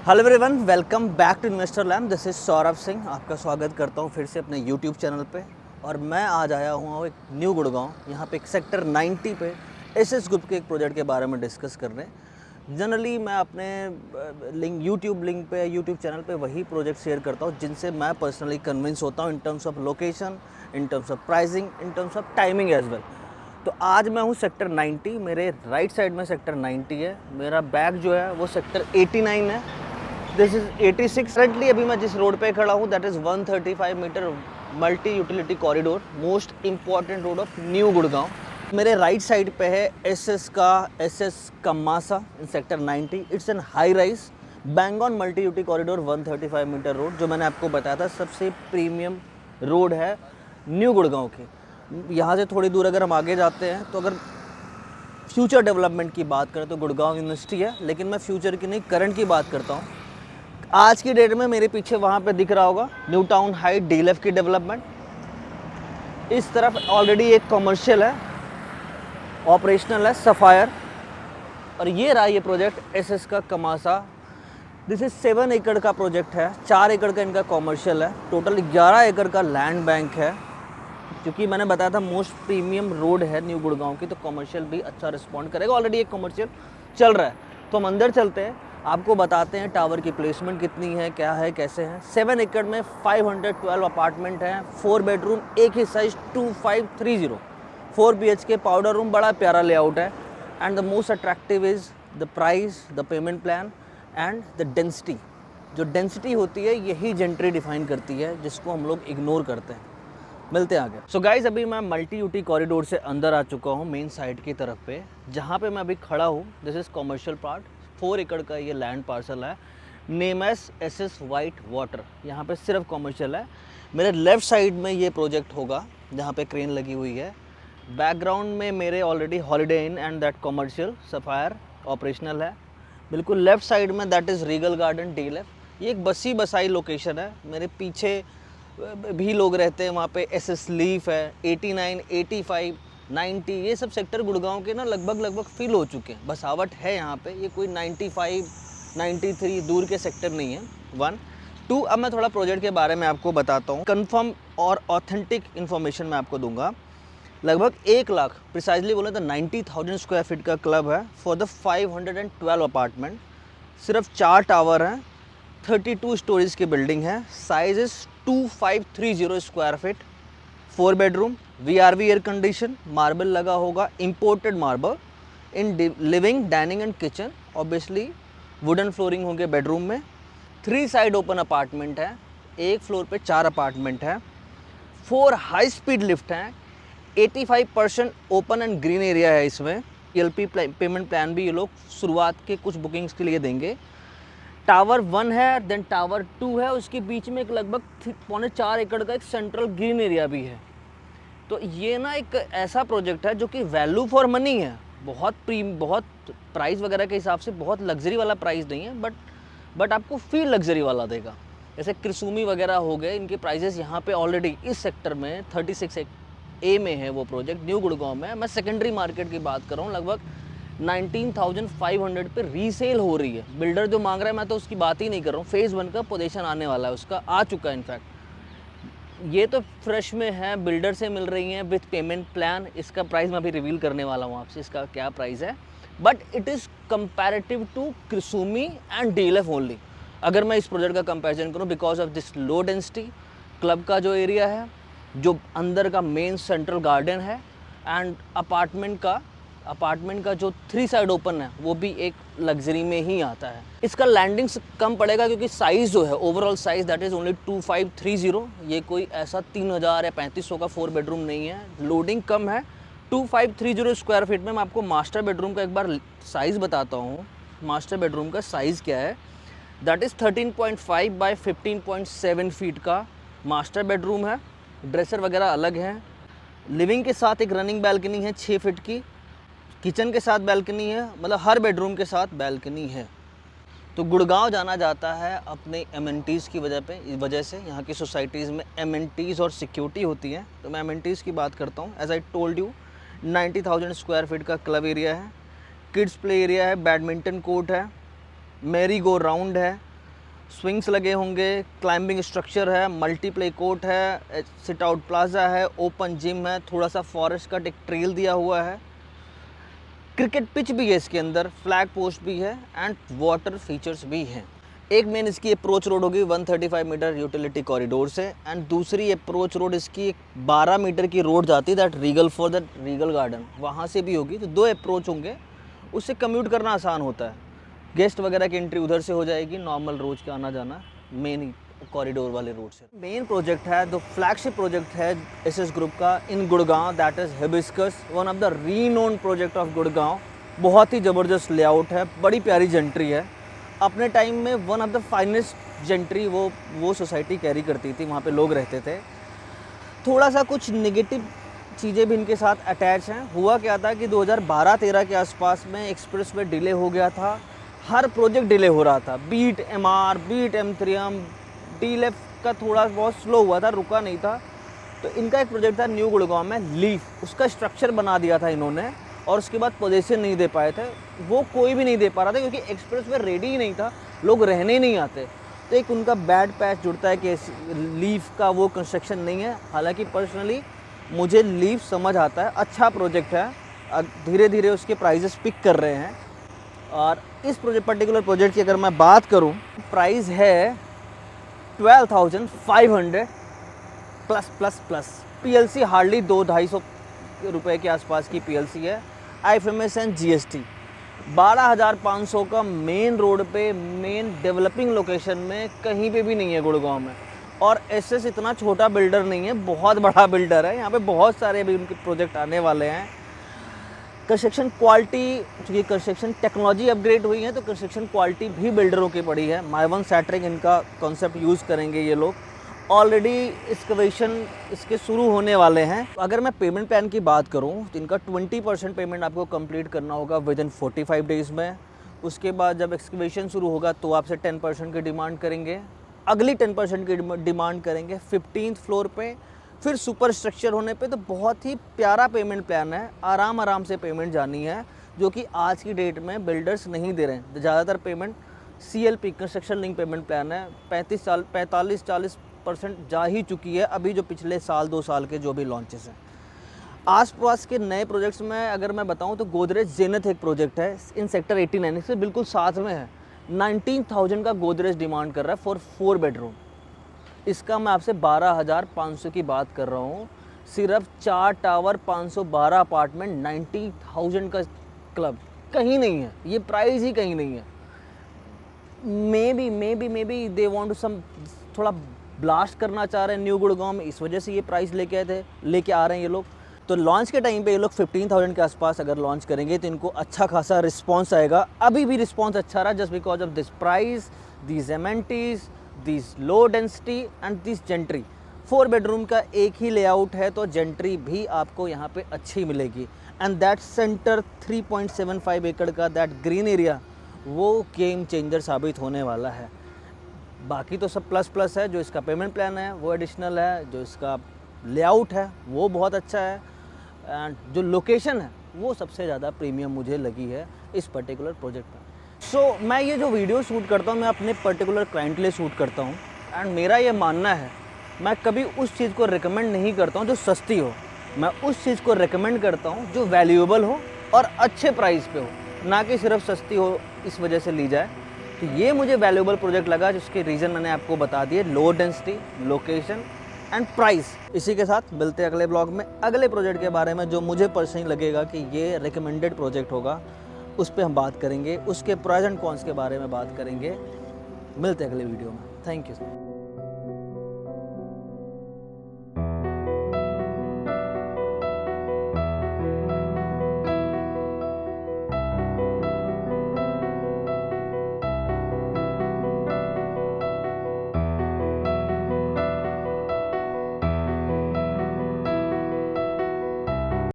Hello everyone, welcome back to Investor Lab. This is Saurabh Singh. आपका स्वागत करता हूं फिर से अपने यूट्यूब चैनल पे। और मैं आज आया हुआ एक न्यू गुड़गांव, यहाँ पे एक सेक्टर 90 पे एसएस ग्रुप के एक प्रोजेक्ट के बारे में डिस्कस करने। जनरली मैं अपने यूट्यूब पे यूट्यूब चैनल पे वही प्रोजेक्ट शेयर करता हूँ जिनसे मैं पर्सनली कन्विंस होता हूँ in terms of location, in terms of pricing, in terms of timing as well. तो आज मैं हूँ सेक्टर 90। मेरे राइट साइड में सेक्टर 90 है, मेरा बैक जो है वो सेक्टर 89 है, दिस इज 86। करंटली अभी मैं जिस रोड पे खड़ा हूँ that is 135 metre multi utility corridor, most important road of new Gurgaon. मेरे राइट साइड पे है एसएस कमासा in sector 90। It's an high rise बैंगॉन multi utility corridor 135 metre road, जो मैंने आपको बताया था सबसे प्रीमियम रोड है न्यू गुड़गांव की। यहाँ से थोड़ी दूर अगर हम आगे जाते हैं तो अगर फ्यूचर डेवलपमेंट की बात करें तो गुड़गांव यूनिवर्सिटी है, लेकिन मैं फ्यूचर की नहीं करंट की बात करता हूँ। आज की डेट में मेरे पीछे वहाँ पे दिख रहा होगा न्यू टाउन हाइट डीएलएफ की डेवलपमेंट। इस तरफ ऑलरेडी एक कमर्शियल है, ऑपरेशनल है सफ़ायर। और ये रहा ये प्रोजेक्ट एसएस का कमासा। दिस इज 7 एकड़ का प्रोजेक्ट है, 4 एकड़ का इनका कॉमर्शियल है, टोटल 11 एकड़ का लैंड बैंक है। क्योंकि मैंने बताया था मोस्ट प्रीमियम रोड है न्यू गुड़गांव की, तो कमर्शियल भी अच्छा रिस्पॉन्ड करेगा। ऑलरेडी एक कमर्शियल चल रहा है, तो हम अंदर चलते हैं, आपको बताते हैं टावर की प्लेसमेंट कितनी है, क्या है, कैसे है। 7 एकड़ में 512 अपार्टमेंट हैं, 4 बेडरूम, एक ही साइज 2530, 4 BHK पाउडर रूम, बड़ा प्यारा लेआउट है। And the most attractive is the price, the payment plan and the density. जो डेंसिटी होती है यही जेंट्री डिफाइन करती है, जिसको हम लोग इग्नोर करते हैं। मिलते हैं आगे। सो गाइज, अभी मैं मल्टी यूटी कॉरिडोर से अंदर आ चुका हूँ मेन साइड की तरफ पे, जहाँ पे मैं अभी खड़ा हूँ। दिस इज़ कॉमर्शियल पार्ट, 4 एकड़ का ये लैंड पार्सल है, name S SS white water. यहाँ पे सिर्फ कॉमर्शियल है। मेरे लेफ्ट साइड में ये प्रोजेक्ट होगा जहाँ पे क्रेन लगी हुई है। बैकग्राउंड में मेरे already holiday in and that commercial sapphire operational है। बिल्कुल लेफ्ट साइड में that is Regal garden DLF. ये एक बसी बसाई लोकेशन है। मेरे पीछे भी लोग रहते हैं, वहाँ पे एसएस लीफ है, 89, 85, 90, ये सब सेक्टर गुड़गांव के ना लगभग फील हो चुके हैं। बसावट है यहाँ पे, ये कोई 95, 93 दूर के सेक्टर नहीं है। 1, 2, अब मैं थोड़ा प्रोजेक्ट के बारे में आपको बताता हूँ। कंफर्म और ऑथेंटिक इन्फॉर्मेशन मैं आपको दूंगा। लगभग 1 लाख प्रिसाइजली बोले तो 90,000 स्क्वायर फीट का क्लब है फॉर द 512 अपार्टमेंट। सिर्फ 4 टावर हैं, 32 स्टोरेज की बिल्डिंग है, size is 2530 square feet, 4 bedroom, VRV air condition, marble लगा होगा, imported marble in living, dining and kitchen. Obviously wooden flooring होंगे बेडरूम में। 3 साइड ओपन अपार्टमेंट है, एक फ्लोर पे 4 अपार्टमेंट है, 4 हाई स्पीड लिफ्ट हैं, 85% ओपन एंड ग्रीन एरिया है इसमें। ELP पेमेंट प्लान भी ये लोग शुरुआत के कुछ बुकिंग्स के लिए देंगे। टावर 1 है, देन टावर 2 है, उसके बीच में एक लगभग 3.25 एकड़ का एक सेंट्रल ग्रीन एरिया भी है। तो ये ना एक ऐसा प्रोजेक्ट है जो कि वैल्यू फॉर मनी है। बहुत प्राइस वगैरह के हिसाब से बहुत लग्जरी वाला प्राइस नहीं है, बट आपको फील लग्जरी वाला देगा। जैसे क्रिसूमी वगैरह हो गए, इनके प्राइजेस यहाँ पे ऑलरेडी इस सेक्टर में 36A में है वो प्रोजेक्ट, न्यू गुड़गांव में। मैं सेकेंडरी मार्केट की बात कर रहा हूँ, लगभग 19,500 पे रीसेल हो रही है। बिल्डर जो मांग रहा है मैं तो उसकी बात ही नहीं कर रहा हूँ। फेज़ 1 का पोजीशन आने वाला है, उसका आ चुका है इनफैक्ट। ये तो फ्रेश में है, बिल्डर से मिल रही हैं विथ पेमेंट प्लान। इसका प्राइस मैं अभी रिवील करने वाला हूँ आपसे, इसका क्या प्राइस है। But it is comparative to Krisumi and DLF only. अगर मैं इस प्रोजेक्ट का कंपेरिजन करूँ, because of this low density, club का जो एरिया है, जो अंदर का मेन सेंट्रल गार्डन है, एंड अपार्टमेंट का जो 3 साइड ओपन है वो भी एक लग्जरी में ही आता है। इसका लैंडिंग्स कम पड़ेगा क्योंकि साइज़ जो है overall size that is only 2530। ये कोई ऐसा 3000 या 3500 का 4 बेडरूम नहीं है। लोडिंग कम है। 2530 स्क्वायर फीट में मैं आपको मास्टर बेडरूम का एक बार साइज़ बताता हूँ। मास्टर बेडरूम का साइज़ क्या है, दैट इज़ 13.5 बाई 15.7 फीट का मास्टर बेडरूम है। ड्रेसर वगैरह अलग हैं। लिविंग के साथ एक रनिंग बैल्कनी है 6 फीट की, किचन के साथ बैल्कनी है, मतलब हर बेडरूम के साथ बैल्कनी है। तो गुड़गांव जाना जाता है अपने एमेनिटीज़ की वजह से। यहाँ की सोसाइटीज़ में एमेनिटीज़ और सिक्योरिटी होती है। तो मैं एमेनिटीज़ की बात करता हूँ। As I told you, 90,000 square feet का क्लब एरिया है, किड्स प्ले एरिया है, बैडमिंटन कोर्ट है, मैरी गो राउंड है, स्विंग्स लगे होंगे, क्लाइंबिंग स्ट्रक्चर है, मल्टीप्ले कोर्ट है, सिट आउट प्लाजा है, ओपन जिम है, थोड़ा सा फॉरेस्ट कट एक ट्रेल दिया हुआ है, क्रिकेट पिच भी है इसके अंदर, फ्लैग पोस्ट भी है एंड वाटर फीचर्स भी हैं। एक मेन इसकी अप्रोच रोड होगी 135 मीटर यूटिलिटी कॉरिडोर से, एंड दूसरी अप्रोच रोड इसकी एक 12 मीटर की रोड जाती है that Regal for that Regal garden, वहाँ से भी होगी। तो 2 अप्रोच होंगे, उससे कम्यूट करना आसान होता है। गेस्ट वगैरह की एंट्री उधर से हो जाएगी, नॉर्मल रोज का आना जाना मेन कॉरिडोर वाले रोड से। मेन प्रोजेक्ट है, जो फ्लैगशिप प्रोजेक्ट है एसएस ग्रुप का in Gurgaon, that is Hibiscus, one of the renowned project of Gurgaon. बहुत ही ज़बरदस्त लेआउट है, बड़ी प्यारी जेंट्री है। अपने टाइम में one of the finest gentry वो सोसाइटी कैरी करती थी, वहाँ पे लोग रहते थे। थोड़ा सा कुछ नेगेटिव चीज़ें भी इनके साथ अटैच हैं। हुआ क्या था कि 2012-13 के आसपास में एक्सप्रेस वे डिले हो गया था, हर प्रोजेक्ट डिले हो रहा था, बीट एमआर, बीट M3M, डीलेफ का थोड़ा बहुत स्लो हुआ था, रुका नहीं था। तो इनका एक प्रोजेक्ट था न्यू गुड़गांव में लीफ, उसका स्ट्रक्चर बना दिया था इन्होंने, और उसके बाद पोजीशन नहीं दे पाए थे, वो कोई भी नहीं दे पा रहा था क्योंकि एक्सप्रेस वे रेडी ही नहीं था, लोग रहने ही नहीं आते। तो एक उनका बैड पैच जुड़ता है कि लीफ का वो कंस्ट्रक्शन नहीं है। हालांकि पर्सनली मुझे लीफ समझ आता है, अच्छा प्रोजेक्ट है, धीरे धीरे उसके प्राइजेस पिक कर रहे हैं। और इस पर्टिकुलर प्रोजेक्ट की अगर मैं बात करूं, प्राइस है 12,500 plus plus plus. PLC hardly 200-250 रुपये के आसपास की पीएलसी है, IFMS एंड GST। 12,500 का मेन रोड पे, मेन डेवलपिंग लोकेशन में कहीं पे भी नहीं है गुड़गांव में। और एसएस इतना छोटा बिल्डर नहीं है, बहुत बड़ा बिल्डर है। यहाँ पे बहुत सारे भी उनके प्रोजेक्ट आने वाले हैं। कंस्ट्रक्शन क्वालिटी, चूँकि कंस्ट्रक्शन टेक्नोलॉजी अपग्रेड हुई है तो कंस्ट्रक्शन क्वालिटी भी बिल्डरों की पड़ी है। माइवन सैटरिंग इनका कॉन्सेप्ट यूज़ करेंगे ये लोग। ऑलरेडी एक्सकवेशन इसके शुरू होने वाले हैं। अगर मैं पेमेंट प्लान की बात करूं तो इनका 20% पेमेंट आपको कंप्लीट करना होगा विदिन 45 डेज़ में। उसके बाद जब एक्सकवेशन शुरू होगा तो आपसे 10% की डिमांड करेंगे, अगली 10% की डिमांड करेंगे 15th फ्लोर पे, फिर सुपर स्ट्रक्चर होने पे। तो बहुत ही प्यारा पेमेंट प्लान है, आराम से पेमेंट जानी है, जो कि आज की डेट में बिल्डर्स नहीं दे रहे हैं। ज़्यादातर payment CLP construction link payment plan है, 45-40% जा ही चुकी है अभी, जो पिछले साल 2 साल के जो भी लॉन्चेस हैं। आसपास के नए प्रोजेक्ट्स में अगर मैं बताऊं तो गोदरेज जेनथ एक प्रोजेक्ट है इन सेक्टर 89 से बिल्कुल साथ में है। 19,000 का गोदरेज डिमांड कर रहा है फॉर 4 बेडरूम। इसका मैं आपसे 12,500 की बात कर रहा हूँ। सिर्फ 4 टावर, 512 अपार्टमेंट, 90,000 का क्लब, कहीं नहीं है ये प्राइस ही, कहीं नहीं है। May be they want some थोड़ा ब्लास्ट करना चाह रहे हैं न्यू गुड़गांव में, इस वजह से ये प्राइस लेके आ रहे हैं ये लोग। तो लॉन्च के टाइम पे ये लोग 15,000 के आसपास अगर लॉन्च करेंगे तो इनको अच्छा खासा रिस्पांस आएगा। अभी भी रिस्पांस अच्छा रहा just because of this price, these amenities, this low density and this gentry. 4 bedroom का एक ही लेआउट है तो जेंट्री भी आपको यहाँ पे अच्छी मिलेगी। एंड दैट सेंटर 3.75 एकड़ का दैट ग्रीन एरिया, वो गेम चेंजर साबित होने वाला है। बाकी तो सब प्लस है। जो इसका पेमेंट प्लान है वो एडिशनल है, जो इसका लेआउट है वो बहुत अच्छा है, एंड जो लोकेशन है वो सबसे ज़्यादा प्रीमियम मुझे लगी है इस पर्टिकुलर प्रोजेक्ट में। सो मैं ये जो वीडियो शूट करता हूँ मैं अपने पर्टिकुलर क्लाइंट के लिए शूट करता हूँ, एंड मेरा ये मानना है मैं कभी उस चीज़ को रिकमेंड नहीं करता हूँ जो सस्ती हो, मैं उस चीज़ को रिकमेंड करता हूँ जो वैल्यूएबल हो और अच्छे प्राइस पे हो, ना कि सिर्फ सस्ती हो इस वजह से ली जाए। तो ये मुझे वैल्यूएबल प्रोजेक्ट लगा, जिसके रीज़न मैंने आपको बता दिए, low density, location and price. इसी के साथ मिलते हैं अगले ब्लॉग में अगले प्रोजेक्ट के बारे में, जो मुझे पर्सनली लगेगा कि ये रिकमेंडेड प्रोजेक्ट होगा, उस पर हम बात करेंगे, उसके प्रोज एंड कॉन्स के बारे में बात करेंगे। मिलते हैं अगले वीडियो में। Thank you.